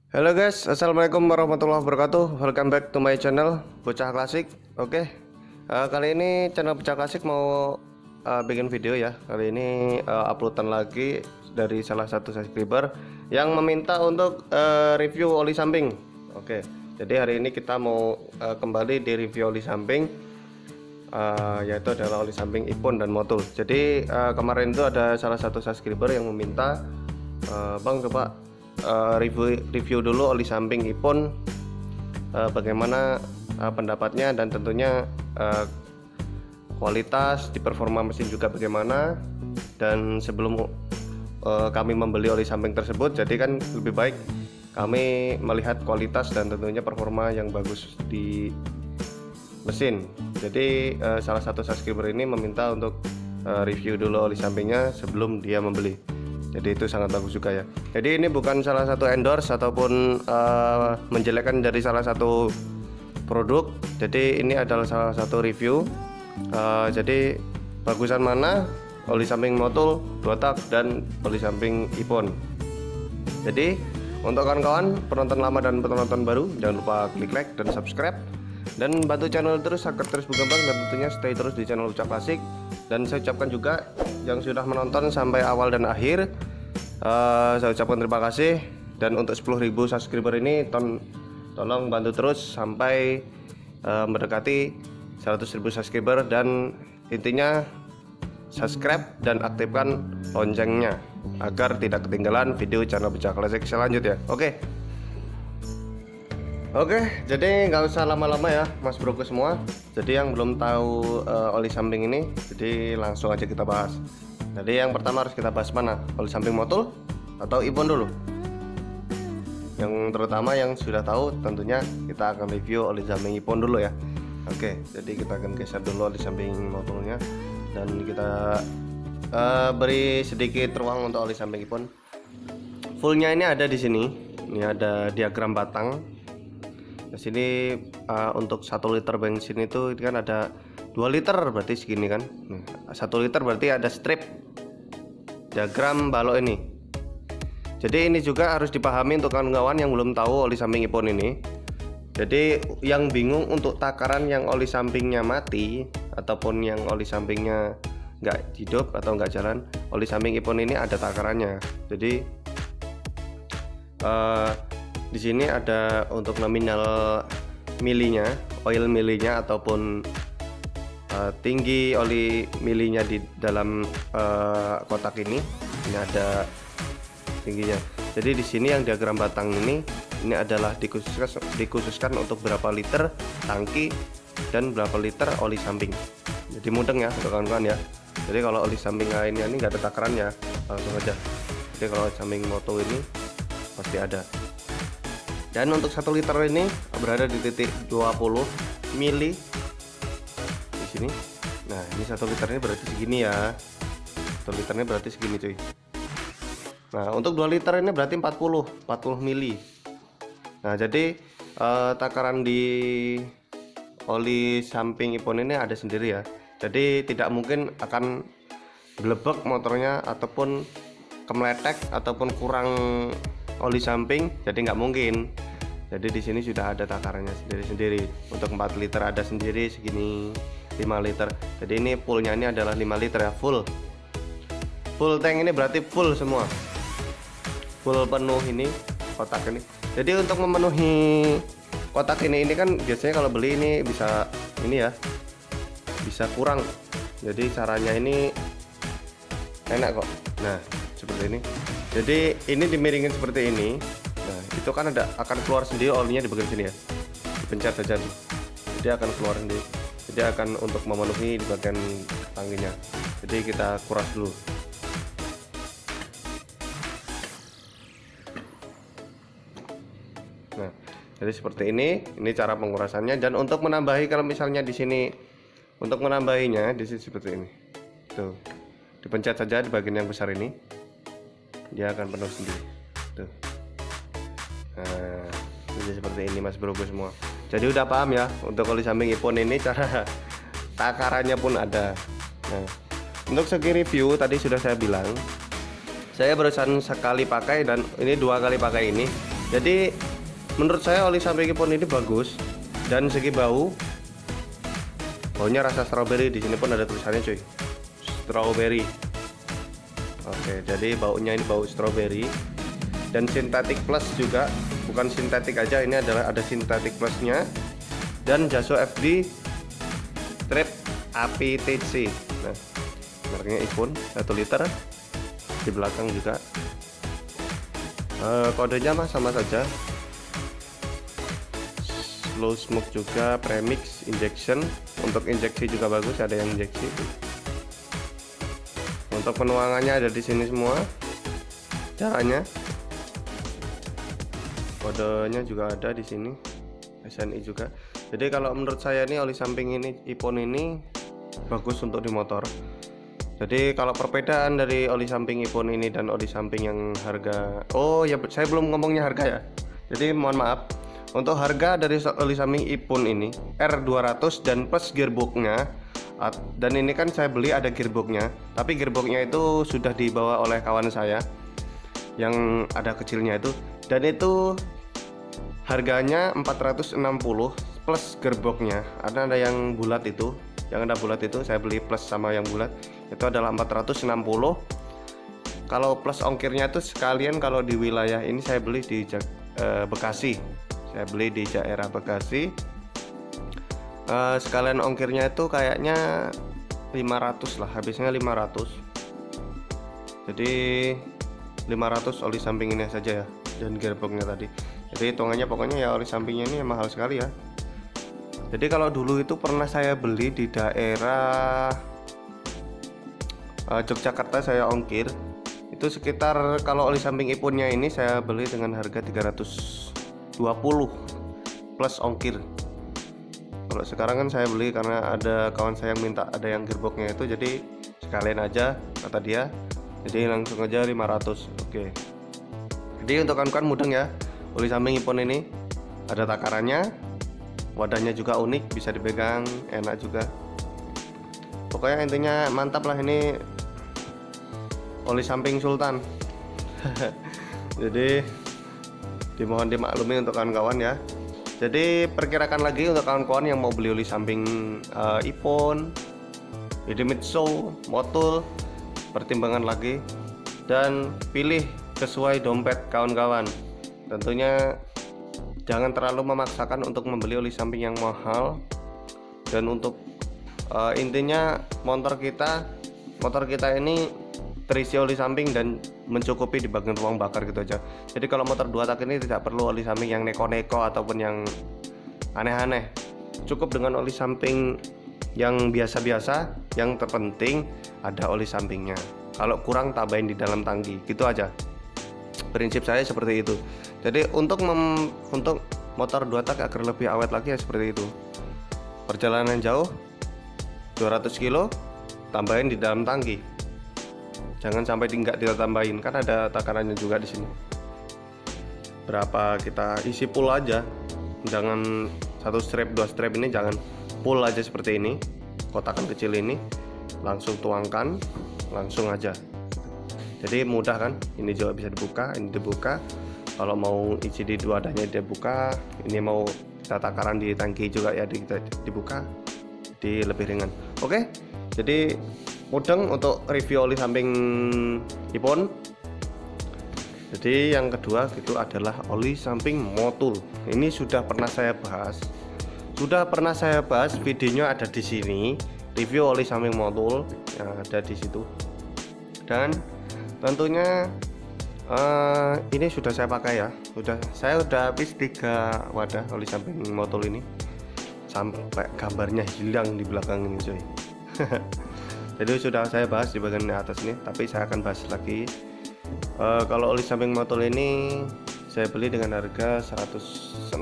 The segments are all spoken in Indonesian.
Halo guys, assalamualaikum warahmatullahi wabarakatuh. Welcome back to my channel Bocah Klasik. Oke, kali ini channel Bocah Klasik mau bikin video ya. Kali ini uploadan lagi dari salah satu subscriber yang meminta untuk review oli samping. Oke, jadi hari ini kita mau kembali di review oli samping, yaitu adalah oli samping Ipon dan Motul. Jadi kemarin itu ada salah satu subscriber yang meminta, Bang coba review dulu oli samping Ipon, bagaimana pendapatnya, dan tentunya kualitas di performa mesin juga bagaimana. Dan sebelum kami membeli oli samping tersebut, jadi kan lebih baik kami melihat kualitas dan tentunya performa yang bagus di mesin. Jadi salah satu subscriber ini meminta untuk review dulu oli sampingnya sebelum dia membeli. Jadi itu sangat bagus juga ya. Jadi ini bukan salah satu endorse ataupun menjelekkan dari salah satu produk. Jadi ini adalah salah satu review. Jadi bagusan mana oli samping Motul 2 tak dan oli samping Ipon. Jadi untuk kawan-kawan penonton lama dan penonton baru, jangan lupa klik like dan subscribe, dan bantu channel terus agar terus berkembang, dan tentunya stay terus di channel Bocah Klasik. Dan saya ucapkan juga yang sudah menonton sampai awal dan akhir, saya ucapkan terima kasih. Dan untuk 10.000 subscriber ini tolong bantu terus sampai mendekati 100.000 subscriber, dan intinya subscribe dan aktifkan loncengnya agar tidak ketinggalan video channel Bocah Klasik selanjutnya. Oke, jadi nggak usah lama-lama ya Mas Broku semua. Jadi yang belum tahu oli samping ini, jadi langsung aja kita bahas. Jadi yang pertama harus kita bahas mana, oli samping Motul atau Ipon dulu. Yang terutama yang sudah tahu tentunya kita akan review oli samping Ipon dulu ya. Oke, jadi kita akan geser dulu oli samping Motulnya, dan kita beri sedikit ruang untuk oli samping Ipon. Fullnya ini ada di sini. Ini ada diagram batang. Di sini untuk 1 liter bensin itu kan ada 2 liter, berarti segini kan. 1 liter berarti ada strip diagram balok ini. Jadi ini juga harus dipahami untuk kawan-kawan yang belum tahu oli samping Ipon ini. Jadi yang bingung untuk takaran yang oli sampingnya mati ataupun yang oli sampingnya nggak hidup atau nggak jalan, oli samping Ipon ini ada takarannya. Jadi di sini ada untuk nominal milinya, oil milinya ataupun tinggi oli milinya di dalam kotak ini ada tingginya. Jadi di sini yang diagram batang ini adalah dikhususkan untuk berapa liter tangki dan berapa liter oli samping. Jadi mudeng ya untuk kawan-kawan ya. Jadi kalau oli samping lainnya ini nggak ada takarannya, langsung aja. Jadi kalau oli samping Motul ini pasti ada. Dan untuk 1 liter ini berada di titik 20 mili di sini. Nah, ini 1 liternya berarti segini ya. 1 liternya berarti segini cuy. Nah, untuk 2 liter ini berarti 40 mili. Nah, jadi takaran di oli samping Ipon ini ada sendiri ya. Jadi tidak mungkin akan glebek motornya ataupun kemeletek ataupun kurang oli samping, jadi nggak mungkin. Jadi di sini sudah ada takarannya sendiri-sendiri. Untuk 4 liter ada sendiri segini, 5 liter. Jadi ini fullnya ini adalah 5 liter ya, full tank ini berarti full semua, full penuh ini kotak ini. Jadi untuk memenuhi kotak ini kan biasanya kalau beli ini bisa ini ya, bisa kurang. Jadi caranya ini enak kok. Nah, seperti ini. Jadi ini dimiringin seperti ini. Nah, itu kan akan keluar sendiri olinya di bagian sini ya. Dipencet saja. Jadi akan keluar sendiri. Jadi akan untuk memenuhi di bagian tangkinya. Jadi kita kuras dulu. Nah, jadi seperti ini cara pengurasannya. Dan untuk menambahi, kalau misalnya di sini untuk menambahinya di sini seperti ini. Tuh. Dipencet saja di bagian yang besar ini. Dia akan penuh sendiri tuh. Nah, jadi seperti ini Mas Broku semua. Jadi udah paham ya untuk oli samping Ipon ini cara takarannya pun ada. Nah, untuk segi review tadi sudah saya bilang, saya barusan sekali pakai dan ini 2 kali pakai ini. Jadi menurut saya oli samping Ipon ini bagus, dan segi baunya rasa strawberry. Di sini pun ada tulisannya cuy, strawberry. Oke, jadi baunya ini bau strawberry. Dan sintetik plus juga, bukan sintetik aja, ini adalah ada sintetik plusnya. Dan Jaso FD strip APTC. Nah, mereknya Ipon 1 liter. Di belakang juga kodenya mah sama saja. Slow smoke juga, premix, injection. Untuk injeksi juga bagus, ada yang injeksi. Untuk penuangannya ada di sini semua. Caranya, kodenya juga ada di sini, SNI juga. Jadi kalau menurut saya nih oli samping ini Ipon ini bagus untuk di motor. Jadi kalau perbedaan dari oli samping Ipon ini dan oli samping yang harga, oh ya saya belum ngomongnya harga ya. Jadi mohon maaf. Untuk harga dari oli samping Ipon ini R200 dan plus gearboxnya, dan ini kan saya beli ada gearboxnya, tapi gearboxnya itu sudah dibawa oleh kawan saya yang ada kecilnya itu, dan itu harganya 460 plus gearboxnya. Ada yang bulat itu, yang ada bulat itu saya beli plus sama yang bulat itu adalah 460. Kalau plus ongkirnya itu sekalian, kalau di wilayah ini saya beli di Bekasi. Saya beli di daerah Bekasi, sekalian ongkirnya itu kayaknya 500 lah, habisnya 500. Jadi 500 oli samping ini saja ya, dan gearboxnya tadi. Jadi hitungannya pokoknya ya oli sampingnya ini mahal sekali ya. Jadi kalau dulu itu pernah saya beli di daerah Yogyakarta, saya ongkir itu sekitar, kalau oli samping Iponnya ini saya beli dengan harga 320 plus ongkir. Kalau sekarang kan saya beli karena ada kawan saya yang minta ada yang gearboxnya itu, jadi sekalian aja kata dia, jadi langsung aja 500. Oke. Jadi untuk kawan-kawan mudeng ya, oli samping Ipon ini ada takarannya, wadahnya juga unik, bisa dipegang, enak juga. Pokoknya intinya mantap lah, ini oli samping Sultan. Jadi dimohon dimaklumi untuk kawan-kawan ya. Jadi perkirakan lagi untuk kawan-kawan yang mau beli oli samping Ipon, Idemitsu, Motul, pertimbangan lagi dan pilih sesuai dompet kawan-kawan. Tentunya jangan terlalu memaksakan untuk membeli oli samping yang mahal. Dan untuk intinya motor kita ini terisi oli samping dan mencukupi di bagian ruang bakar gitu aja. Jadi kalau motor 2 tak ini tidak perlu oli samping yang neko-neko ataupun yang aneh-aneh. Cukup dengan oli samping yang biasa-biasa, yang terpenting ada oli sampingnya. Kalau kurang tambahin di dalam tangki, gitu aja. Prinsip saya seperti itu. Jadi untuk motor 2 tak agar lebih awet lagi ya seperti itu. Perjalanan jauh 200 kilo tambahin di dalam tangki. Jangan sampai nggak kita tambahin, kan ada takarannya juga di sini. Berapa kita isi full aja, jangan 1 strap 2 strap, ini jangan full aja seperti ini. Kotakan kecil ini langsung tuangkan, langsung aja. Jadi mudah kan? Ini juga bisa dibuka, ini dibuka. Kalau mau isi di dua wadahnya dibuka, ini mau kita takaran di tangki juga ya dibuka, di lebih ringan. Oke, jadi mudeng untuk review oli samping Ipon. Jadi yang kedua itu adalah oli samping Motul. Ini sudah pernah saya bahas. Videonya ada di sini. Review oli samping Motul yang ada di situ. Dan tentunya ini sudah saya pakai ya. Saya udah habis 3 wadah oli samping Motul ini. Sampai gambarnya hilang di belakang ini coy. Jadi sudah saya bahas di bagian atas ini, tapi saya akan bahas lagi. Kalau oli samping Motul ini saya beli dengan harga 160.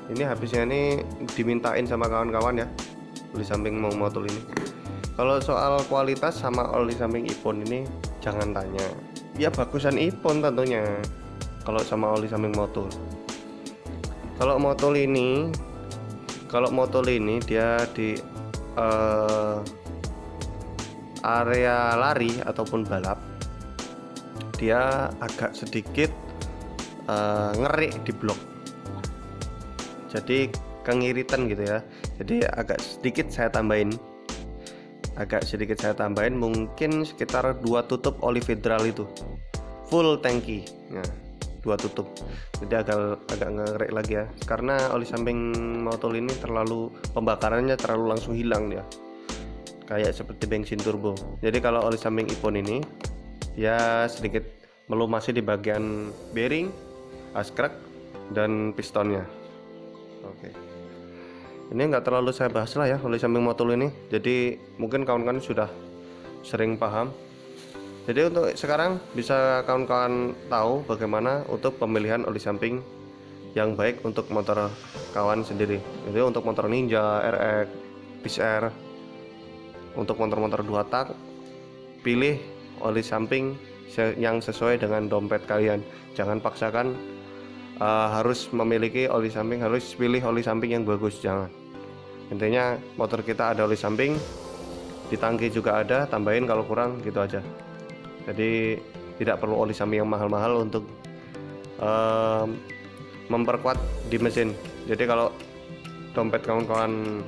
Ini habisnya ini dimintain sama kawan-kawan ya, oli samping Motul ini. Kalau soal kualitas sama oli samping Ipon ini jangan tanya. Ya bagusan Ipon tentunya. Kalau sama oli samping Motul. Kalau Motul ini dia area lari ataupun balap, dia agak sedikit ngerik di blok, jadi kengiritan gitu ya. Jadi agak sedikit saya tambahin, mungkin sekitar 2 tutup oli federal itu full tangki. Nah, 2 tutup, jadi agak ngerik lagi ya, karena oli samping motor ini pembakarannya terlalu langsung hilang dia, kayak seperti bensin turbo. Jadi kalau oli samping Ipon ini ya sedikit melumasi di bagian bearing, askrek, dan pistonnya. Oke, ini nggak terlalu saya bahas lah ya oli samping motor ini, jadi mungkin kawan-kawan sudah sering paham. Jadi untuk sekarang bisa kawan-kawan tahu bagaimana untuk pemilihan oli samping yang baik untuk motor kawan sendiri. Jadi untuk motor Ninja, RX, Peace Air, untuk motor-motor 2 tak, pilih oli samping yang sesuai dengan dompet kalian. Jangan paksakan harus memiliki oli samping, harus pilih oli samping yang bagus, jangan. Intinya motor kita ada oli samping, di tangki juga ada, tambahin kalau kurang gitu aja. Jadi tidak perlu oli samping yang mahal-mahal untuk memperkuat di mesin. Jadi kalau dompet kawan-kawan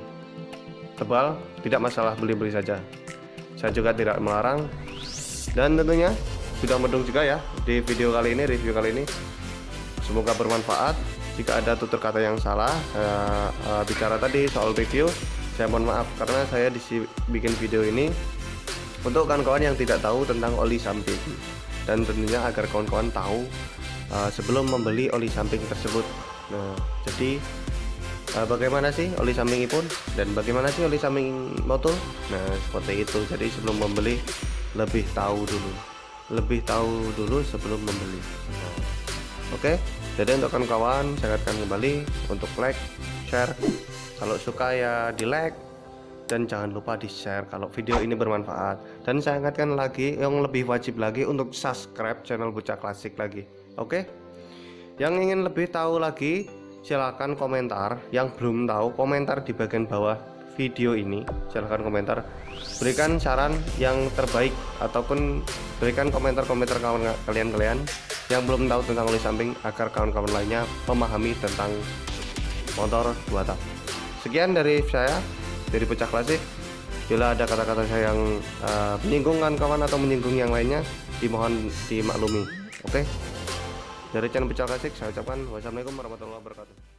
tebal, tidak masalah, beli-beli saja. Saya juga tidak melarang. Dan tentunya sudah mendung juga ya di video kali ini, review kali ini. Semoga bermanfaat. Jika ada tutur kata yang salah bicara tadi soal review, saya mohon maaf, karena saya bikin video ini untuk kawan-kawan yang tidak tahu tentang oli samping, dan tentunya agar kawan-kawan tahu sebelum membeli oli samping tersebut. Nah, jadi bagaimana sih oli samping Ipon dan bagaimana sih oli samping motor? Nah, seperti itu. Jadi sebelum membeli lebih tahu dulu sebelum membeli. Nah, oke. Jadi untuk kawan-kawan, saya ingatkan kembali untuk like, share. Kalau suka ya di like, dan jangan lupa di share kalau video ini bermanfaat. Dan saya ingatkan lagi, yang lebih wajib lagi untuk subscribe channel Bocah Klasik lagi. Oke. Yang ingin lebih tahu lagi, silahkan komentar. Yang belum tahu, komentar di bagian bawah video ini, silahkan komentar, berikan saran yang terbaik, ataupun berikan komentar-komentar kalian yang belum tahu tentang oli samping, agar kawan-kawan lainnya memahami tentang motor 2 tak. Sekian dari saya, dari Bocah Klasik. Bila ada kata-kata saya yang menyinggung kawan atau menyinggung yang lainnya, dimohon dimaklumi. Oke. Dari channel Bocah Klasik, saya ucapkan wassalamualaikum warahmatullahi wabarakatuh.